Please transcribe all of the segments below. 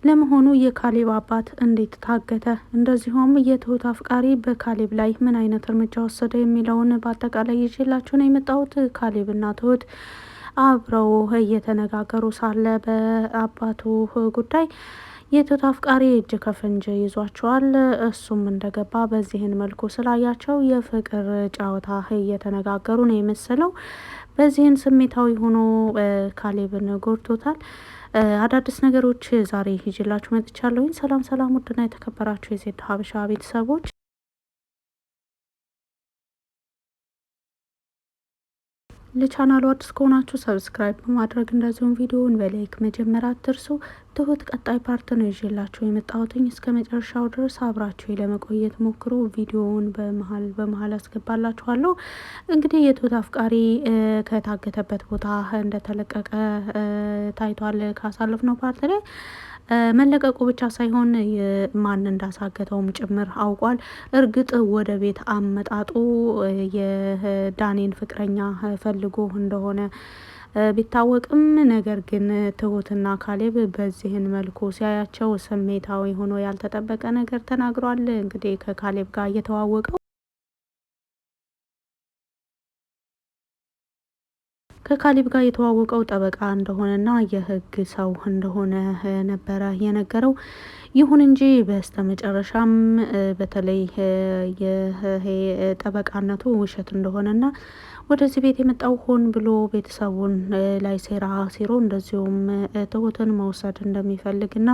ለመሆኑ የካሌብ አባት እንዴት ታገተ? እንደዚሁም የትሁት አፍቃሪ በካሌብ ላይ ምን አይነት እርምጃ ወሰደ? የሚለውን በአጠቃላይ ይዤላችሁ ነው የመጣሁት። ካሌብና ትሁት አብረው እየተነጋገሩ ሳለ በአባቱ ጉዳይ የትሁት አፍቃሪ እጅ ከፍንጅ ይዟቸዋል። እሱም እንደገባ በዚህን መልኩ ስላያቸው የፍቅር ጨዋታ እየተነጋገሩ ነው የመሰለው። በዚህን ስሜታዊ ሆኖ ካሌብን ጎድቶታል። አዳዲስ ነገሮች ዛሬ ይዤላችሁ መጥቻለሁኝ። ሰላም ሰላም፣ ውድና የተከበራችሁ የዜድ ሀበሻ ቤተሰቦች ለቻናሉ አዲስ ከሆናችሁ ሰብስክራይብ በማድረግ እንደዚሁም ቪዲዮውን በላይክ መጀመር አትርሱ። ትሁት ቀጣይ ፓርት ነው ይዤላችሁ የመጣሁትኝ። እስከ መጨረሻው ድረስ አብራችሁ ለመቆየት ሞክሩ። ቪዲዮውን በመሀል አስገባላችኋለሁ። እንግዲህ የትሁት አፍቃሪ ከታገተበት ቦታ እንደተለቀቀ ታይቷል። ካሳለፍነው ፓርት ላይ መለቀቁ ብቻ ሳይሆን ማን እንዳሳገተውም ጭምር አውቋል። እርግጥ ወደ ቤት አመጣጡ የዳኔን ፍቅረኛ ፈልጎ እንደሆነ ቢታወቅም ነገር ግን ትሁትና ካሌብ በዚህን መልኩ ሲያያቸው ስሜታዊ ሆኖ ያልተጠበቀ ነገር ተናግሯል። እንግዲህ ከካሌብ ጋር እየተዋወቀው ከካሌብ ጋር የተዋወቀው ጠበቃ እንደሆነና የህግ ሰው እንደሆነ ነበረ የነገረው። ይሁን እንጂ በስተመጨረሻም በተለይ ጠበቃነቱ ውሸት እንደሆነና ወደዚህ ቤት የመጣው ሆን ብሎ ቤተሰቡን ላይ ሴራ ሲሮ እንደዚሁም ትሁትን መውሰድ እንደሚፈልግና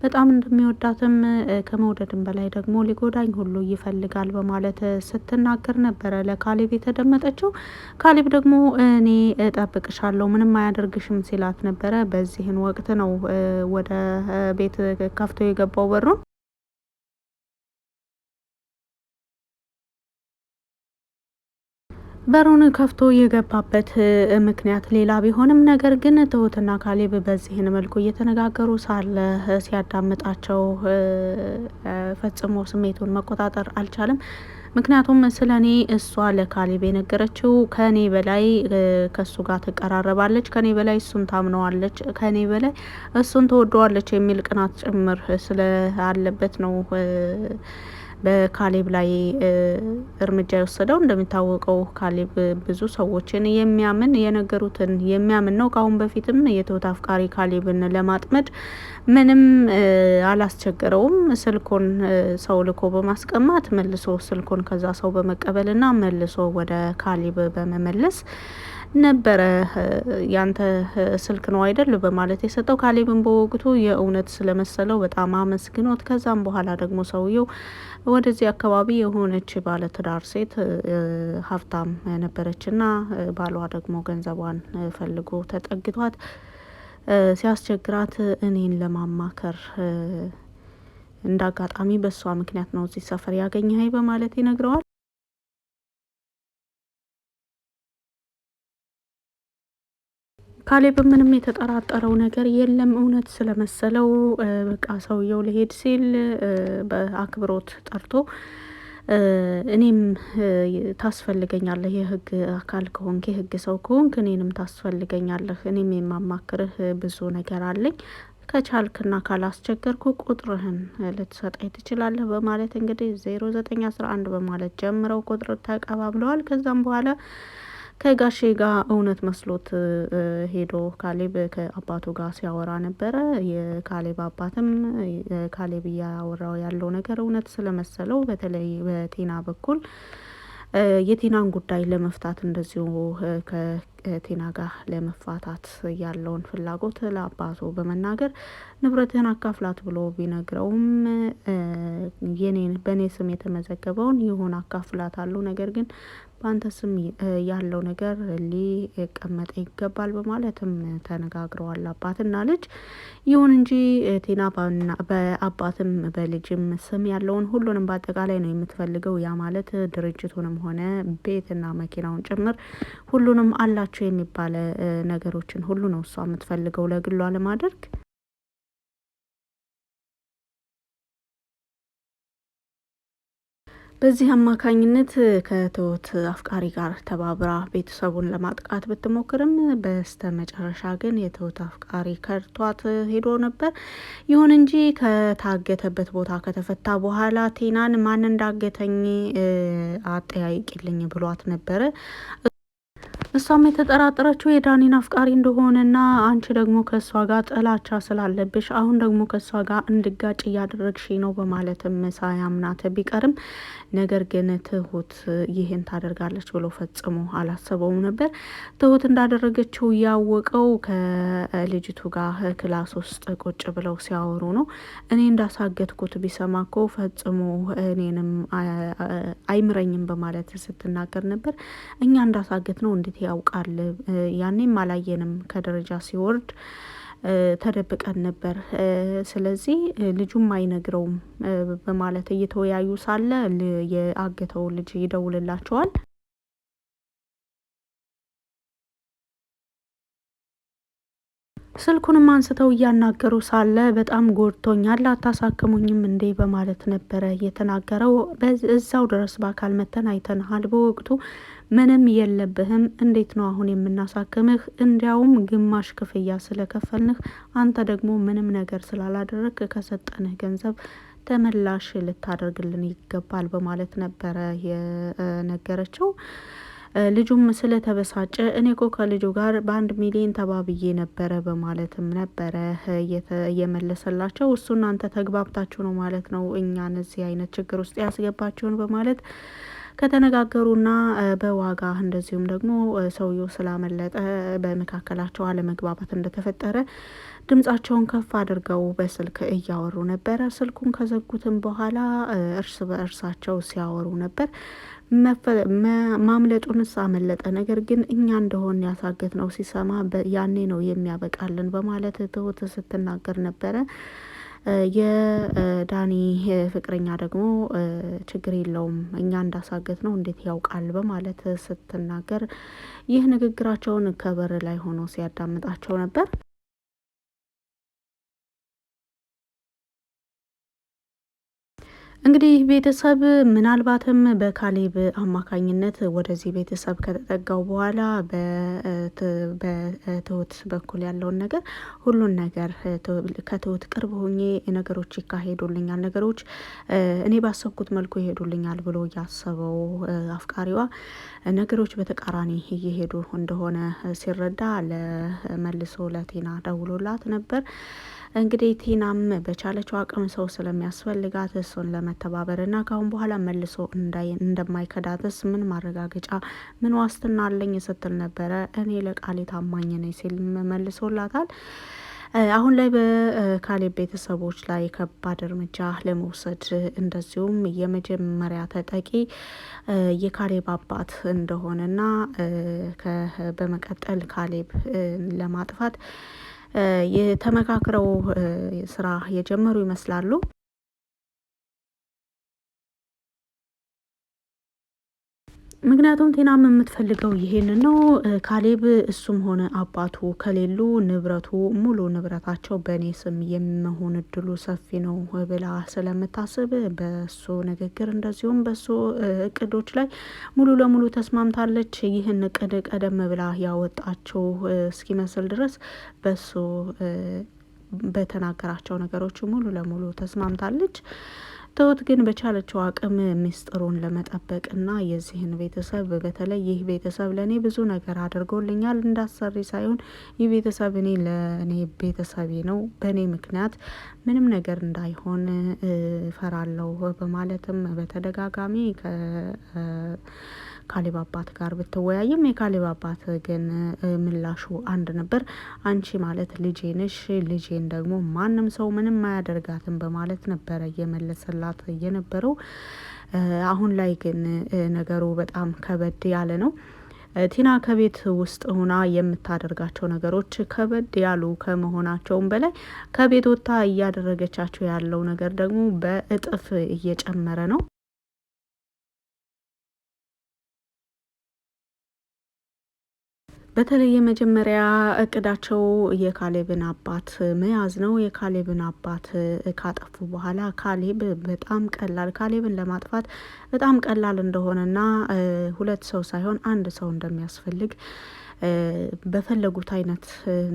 በጣም እንደሚወዳትም ከመውደድም በላይ ደግሞ ሊጎዳኝ ሁሉ ይፈልጋል በማለት ስትናገር ነበረ ለካሌብ የተደመጠችው። ካሌብ ደግሞ እኔ እጠብቅሻለሁ ምንም አያደርግሽም ሲላት ነበረ። በዚህን ወቅት ነው ወደ ቤት ከፍቶ የገባው በሩን። በሩን ከፍቶ የገባበት ምክንያት ሌላ ቢሆንም ነገር ግን ትሁትና ካሌብ በዚህን መልኩ እየተነጋገሩ ሳለ ሲያዳምጣቸው ፈጽሞ ስሜቱን መቆጣጠር አልቻለም። ምክንያቱም ስለ እኔ እሷ ለካሌብ የነገረችው ከኔ በላይ ከሱ ጋር ትቀራረባለች፣ ከኔ በላይ እሱን ታምነዋለች፣ ከኔ በላይ እሱን ትወደዋለች የሚል ቅናት ጭምር ስላለበት ነው በካሌብ ላይ እርምጃ የወሰደው። እንደሚታወቀው ካሌብ ብዙ ሰዎችን የሚያምን የነገሩትን የሚያምን ነው። ከአሁን በፊትም የትሁት አፍቃሪ ካሌብን ለማጥመድ ምንም አላስቸገረውም። ስልኩን ሰው ልኮ በማስቀማት መልሶ ስልኩን ከዛ ሰው በመቀበልና መልሶ ወደ ካሌብ በመመለስ ነበረ ያንተ ስልክ ነው አይደል በማለት የሰጠው። ካሌብን በወቅቱ የእውነት ስለመሰለው በጣም አመስግኖት ከዛም በኋላ ደግሞ ሰውየው ወደዚህ አካባቢ የሆነች ባለትዳር ሴት ሀብታም ነበረችና ባሏ ደግሞ ገንዘቧን ፈልጎ ተጠግቷት ሲያስቸግራት እኔን ለማማከር እንደ አጋጣሚ በሷ ምክንያት ነው እዚህ ሰፈር ያገኘኸኝ በማለት ይነግረዋል። ካሌብ ምንም የተጠራጠረው ነገር የለም። እውነት ስለመሰለው በቃ ሰውየው ሊሄድ ሲል በአክብሮት ጠርቶ እኔም ታስፈልገኛለህ፣ የህግ አካል ከሆንክ የህግ ሰው ከሆንክ እኔንም ታስፈልገኛለህ፣ እኔም የማማክርህ ብዙ ነገር አለኝ፣ ከቻልክና ካላስቸገርኩ ቁጥርህን ልትሰጠኝ ትችላለህ በማለት እንግዲህ 0911 በማለት ጀምረው ቁጥር ተቀባብለዋል። ከዛም በኋላ ከጋሼ ጋር እውነት መስሎት ሄዶ ካሌብ ከአባቱ ጋር ሲያወራ ነበረ። የካሌብ አባትም ካሌብ እያወራው ያለው ነገር እውነት ስለመሰለው በተለይ በቴና በኩል የቴናን ጉዳይ ለመፍታት እንደዚሁ ከቴና ጋር ለመፋታት ያለውን ፍላጎት ለአባቱ በመናገር ንብረትህን አካፍላት ብሎ ቢነግረውም በእኔ ስም የተመዘገበውን ይሁን አካፍላት አሉ፣ ነገር ግን በአንተ ስም ያለው ነገር ሊቀመጥ ይገባል በማለትም ተነጋግረዋል አባትና ልጅ። ይሁን እንጂ ቴና በአባትም በልጅም ስም ያለውን ሁሉንም በአጠቃላይ ነው የምትፈልገው። ያ ማለት ድርጅቱንም ሆነ ቤትና መኪናውን ጭምር ሁሉንም አላቸው የሚባለ ነገሮችን ሁሉ ነው እሷ የምትፈልገው ለግሏ ለማድረግ። በዚህ አማካኝነት ከትሁት አፍቃሪ ጋር ተባብራ ቤተሰቡን ለማጥቃት ብትሞክርም በስተመጨረሻ ግን የትሁት አፍቃሪ ከድቷት ሄዶ ነበር። ይሁን እንጂ ከታገተበት ቦታ ከተፈታ በኋላ ቲናን ማን እንዳገተኝ አጠያይቂልኝ ብሏት ነበረ። እሷም የተጠራጠረችው የዳኒን አፍቃሪ እንደሆነና አንቺ ደግሞ ከእሷ ጋር ጥላቻ ስላለብሽ አሁን ደግሞ ከእሷ ጋር እንድጋጭ እያደረግሽ ነው በማለትም ሳያምናት ቢቀርም ነገር ግን ትሁት ይህን ታደርጋለች ብሎ ፈጽሞ አላሰበውም ነበር። ትሁት እንዳደረገችው ያወቀው ከልጅቱ ጋር ክላስ ውስጥ ቁጭ ብለው ሲያወሩ ነው። እኔ እንዳሳገትኩት ቢሰማ እኮ ፈጽሞ እኔንም አይምረኝም በማለት ስትናገር ነበር። እኛ እንዳሳገት ነው እንዴት ያውቃል? ያኔም አላየንም፣ ከደረጃ ሲወርድ ተደብቀን ነበር። ስለዚህ ልጁም አይነግረውም በማለት እየተወያዩ ሳለ የአገተው ልጅ ይደውልላቸዋል። ስልኩንም አንስተው እያናገሩ ሳለ በጣም ጎድቶኛል አታሳክሙኝም እንዴ በማለት ነበረ የተናገረው። እዛው ድረስ በአካል መተን አይተንሃል። በወቅቱ ምንም የለብህም፣ እንዴት ነው አሁን የምናሳክምህ? እንዲያውም ግማሽ ክፍያ ስለከፈልንህ አንተ ደግሞ ምንም ነገር ስላላደረግ ከሰጠንህ ገንዘብ ተመላሽ ልታደርግልን ይገባል በማለት ነበረ የነገረችው። ልጁም ስለተበሳጨ እኔ ኮ ከልጁ ጋር በ1 ሚሊዮን ተባብዬ ነበረ በማለትም ነበረ እየመለሰላቸው። እሱ እናንተ ተግባብታችሁ ነው ማለት ነው እኛን እዚህ አይነት ችግር ውስጥ ያስገባችሁን በማለት ከተነጋገሩና በዋጋ እንደዚሁም ደግሞ ሰውየው ስላመለጠ በመካከላቸው አለመግባባት እንደተፈጠረ ድምጻቸውን ከፍ አድርገው በስልክ እያወሩ ነበረ። ስልኩን ከዘጉትም በኋላ እርስ በእርሳቸው ሲያወሩ ነበር። ማምለጡንስ አመለጠ፣ ነገር ግን እኛ እንደሆን ያሳገት ነው ሲሰማ ያኔ ነው የሚያበቃልን በማለት ትሁት ስትናገር ነበረ። የዳኒ ፍቅረኛ ደግሞ ችግር የለውም እኛ እንዳሳገት ነው እንዴት ያውቃል በማለት ስትናገር ይህ ንግግራቸውን ከበር ላይ ሆኖ ሲያዳምጣቸው ነበር። እንግዲህ ቤተሰብ ምናልባትም በካሌብ አማካኝነት ወደዚህ ቤተሰብ ከተጠጋው በኋላ በትሁት በኩል ያለውን ነገር ሁሉን ነገር ከትሁት ቅርብ ሆኜ ነገሮች ይካሄዱልኛል፣ ነገሮች እኔ ባሰብኩት መልኩ ይሄዱልኛል ብሎ ያሰበው አፍቃሪዋ ነገሮች በተቃራኒ እየሄዱ እንደሆነ ሲረዳ መልሶ ለቲና ደውሎላት ነበር። እንግዲህ ቲናም በቻለችው አቅም ሰው ስለሚያስፈልጋት እሱን ለመተባበርና ካሁን በኋላ መልሶ እንደማይከዳትስ ምን ማረጋገጫ ምን ዋስትና አለኝ ስትል ነበረ። እኔ ለቃሌ ታማኝ ነኝ ሲል መልሶላታል። አሁን ላይ በካሌብ ቤተሰቦች ላይ ከባድ እርምጃ ለመውሰድ እንደዚሁም የመጀመሪያ ተጠቂ የካሌብ አባት እንደሆነና በመቀጠል ካሌብ ለማጥፋት የተመካክረው ስራ የጀመሩ ይመስላሉ። ምክንያቱም ቲናም የምትፈልገው ይሄንን ነው። ካሌብ እሱም ሆነ አባቱ ከሌሉ ንብረቱ ሙሉ ንብረታቸው በእኔ ስም የመሆን እድሉ ሰፊ ነው ብላ ስለምታስብ በሱ ንግግር እንደዚሁም በሱ እቅዶች ላይ ሙሉ ለሙሉ ተስማምታለች። ይህን እቅድ ቀደም ብላ ያወጣቸው እስኪመስል ድረስ በሱ በተናገራቸው ነገሮች ሙሉ ለሙሉ ተስማምታለች። ትሁት ግን በቻለችው አቅም ሚስጥሩን ለመጠበቅና የዚህን ቤተሰብ በተለይ ይህ ቤተሰብ ለእኔ ብዙ ነገር አድርጎልኛል እንዳሰሪ ሳይሆን ይህ ቤተሰብ እኔ ለእኔ ቤተሰቤ ነው፣ በእኔ ምክንያት ምንም ነገር እንዳይሆን ፈራለሁ በማለትም በተደጋጋሚ ካሌብ አባት ጋር ብትወያይም የካሌብ አባት ግን ምላሹ አንድ ነበር። አንቺ ማለት ልጄ ነሽ፣ ልጄን ደግሞ ማንም ሰው ምንም አያደርጋትም በማለት ነበረ እየመለሰላት የነበረው። አሁን ላይ ግን ነገሩ በጣም ከበድ ያለ ነው። ቲና ከቤት ውስጥ ሆና የምታደርጋቸው ነገሮች ከበድ ያሉ ከመሆናቸውም በላይ ከቤት ወጥታ እያደረገቻቸው ያለው ነገር ደግሞ በእጥፍ እየጨመረ ነው። በተለይ የመጀመሪያ እቅዳቸው የካሌብን አባት መያዝ ነው። የካሌብን አባት ካጠፉ በኋላ ካሌብ በጣም ቀላል ካሌብን ለማጥፋት በጣም ቀላል እንደሆነና ሁለት ሰው ሳይሆን አንድ ሰው እንደሚያስፈልግ በፈለጉት አይነት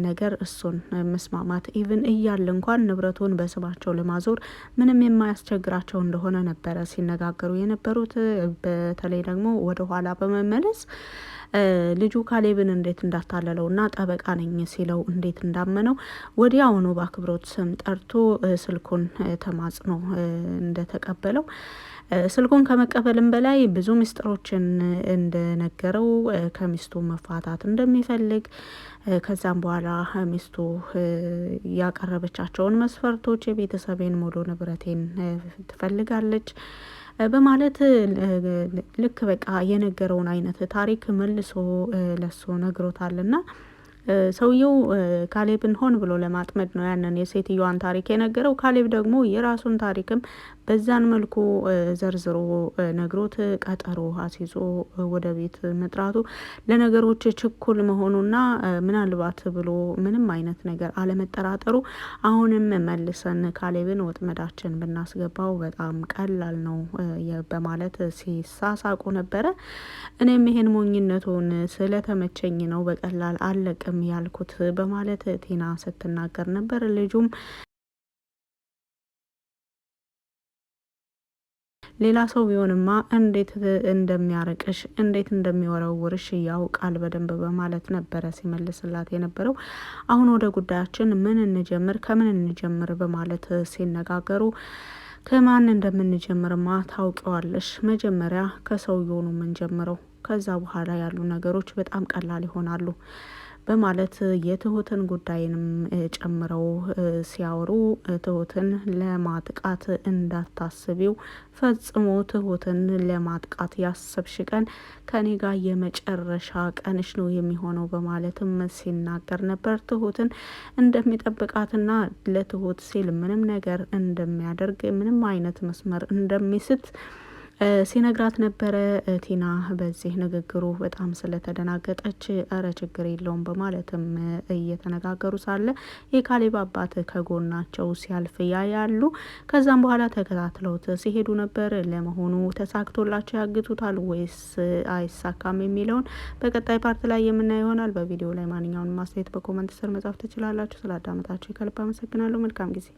ነገር እሱን መስማማት ኢቭን እያለ እንኳን ንብረቱን በስማቸው ለማዞር ምንም የማያስቸግራቸው እንደሆነ ነበረ ሲነጋገሩ የነበሩት። በተለይ ደግሞ ወደ ኋላ በመመለስ ልጁ ካሌብን እንዴት እንዳታለለውና ጠበቃ ነኝ ሲለው እንዴት እንዳመነው ወዲያውኑ በአክብሮት ስም ጠርቶ ስልኩን ተማጽኖ እንደተቀበለው ስልኩን ከመቀበልም በላይ ብዙ ምስጢሮችን እንደነገረው ከሚስቱ መፋታት እንደሚፈልግ ከዛም በኋላ ሚስቱ ያቀረበቻቸውን መስፈርቶች የቤተሰቤን ሙሉ ንብረቴን ትፈልጋለች በማለት ልክ በቃ የነገረውን አይነት ታሪክ መልሶ ለሱ ነግሮታልና ሰውየው ካሌብን ሆን ብሎ ለማጥመድ ነው ያንን የሴትዮዋን ታሪክ የነገረው። ካሌብ ደግሞ የራሱን ታሪክም በዛን መልኩ ዘርዝሮ ነግሮት ቀጠሮ አስይዞ ወደ ቤት መጥራቱ ለነገሮች ችኩል መሆኑና ምናልባት ብሎ ምንም አይነት ነገር አለመጠራጠሩ አሁንም መልሰን ካሌብን ወጥመዳችን ብናስገባው በጣም ቀላል ነው በማለት ሲሳሳቁ ነበረ። እኔም ይሄን ሞኝነቱን ስለተመቸኝ ነው በቀላል አለቅም ያልኩት በማለት ቲና ስትናገር ነበር። ልጁም ሌላ ሰው ቢሆንማ እንዴት እንደሚያርቅሽ እንዴት እንደሚወረውርሽ ያውቃል በደንብ በማለት ነበረ ሲመልስላት የነበረው። አሁን ወደ ጉዳያችን ምን እንጀምር ከምን እንጀምር በማለት ሲነጋገሩ ከማን እንደምንጀምርማ ታውቂዋለሽ፣ መጀመሪያ ከሰውየው ነው የምንጀምረው፣ ከዛ በኋላ ያሉ ነገሮች በጣም ቀላል ይሆናሉ በማለት የትሁትን ጉዳይንም ጨምረው ሲያወሩ ትሁትን ለማጥቃት እንዳታስቢው፣ ፈጽሞ ትሁትን ለማጥቃት ያሰብሽ ቀን ከኔ ጋር የመጨረሻ ቀንሽ ነው የሚሆነው በማለትም ሲናገር ነበር። ትሁትን እንደሚጠብቃትና ለትሁት ሲል ምንም ነገር እንደሚያደርግ ምንም አይነት መስመር እንደሚስት ሲነግራት ነበረ። ቲና በዚህ ንግግሩ በጣም ስለተደናገጠች እረ ችግር የለውም በማለትም እየተነጋገሩ ሳለ የካሌብ አባት ከጎናቸው ሲያልፍ ያያሉ። ከዛም በኋላ ተከታትለውት ሲሄዱ ነበር። ለመሆኑ ተሳክቶላቸው ያግቱታል ወይስ አይሳካም የሚለውን በቀጣይ ፓርት ላይ የምናየው ይሆናል። በቪዲዮ ላይ ማንኛውንም ማስተያየት በኮመንት ስር መጻፍ ትችላላችሁ። ስላዳመጣችሁ ከልብ አመሰግናለሁ። መልካም ጊዜ